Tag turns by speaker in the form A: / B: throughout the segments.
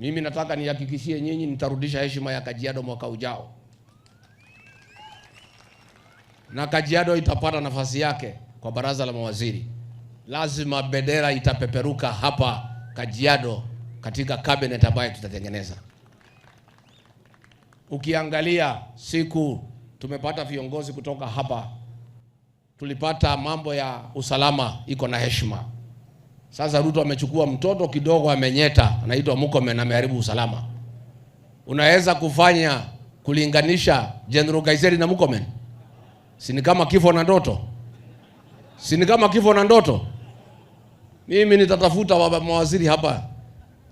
A: Mimi nataka nihakikishie nyinyi nitarudisha heshima ya Kajiado mwaka ujao. Na Kajiado itapata nafasi yake kwa baraza la mawaziri. Lazima bendera itapeperuka hapa Kajiado katika cabinet ambayo tutatengeneza. Ukiangalia siku tumepata viongozi kutoka hapa, tulipata mambo ya usalama iko na heshima. Sasa Ruto amechukua mtoto kidogo amenyeta, anaitwa Murkomen, ameharibu usalama. Unaweza kufanya kulinganisha General Gaiseri na Murkomen? Si ni kama kifo na ndoto? Si ni kama kifo na ndoto? Mimi nitatafuta mawaziri hapa,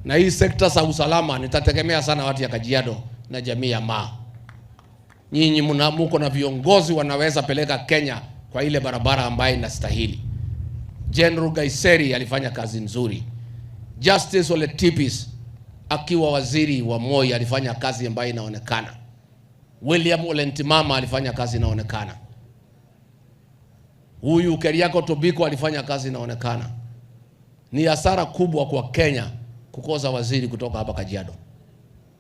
A: na hii sekta za usalama nitategemea sana watu ya Kajiado na jamii ya Maa. Nyinyi mko na viongozi wanaweza peleka Kenya kwa ile barabara ambayo inastahili. General Gaiseri alifanya kazi nzuri. Justice Ole Tipis akiwa waziri wa Moi alifanya kazi ambayo inaonekana. William Ole Ntimama alifanya kazi inaonekana. Huyu Keriako Tobiko alifanya kazi inaonekana. Ni hasara kubwa kwa Kenya kukosa waziri kutoka hapa Kajiado.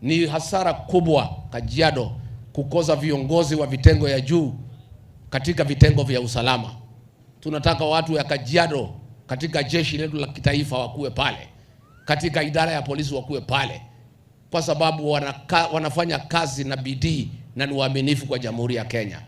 A: Ni hasara kubwa Kajiado kukosa viongozi wa vitengo ya juu katika vitengo vya usalama. Tunataka watu ya Kajiado katika jeshi letu la kitaifa wakuwe pale, katika idara ya polisi wakuwe pale, kwa sababu wanafanya kazi na bidii na ni waaminifu kwa Jamhuri ya Kenya.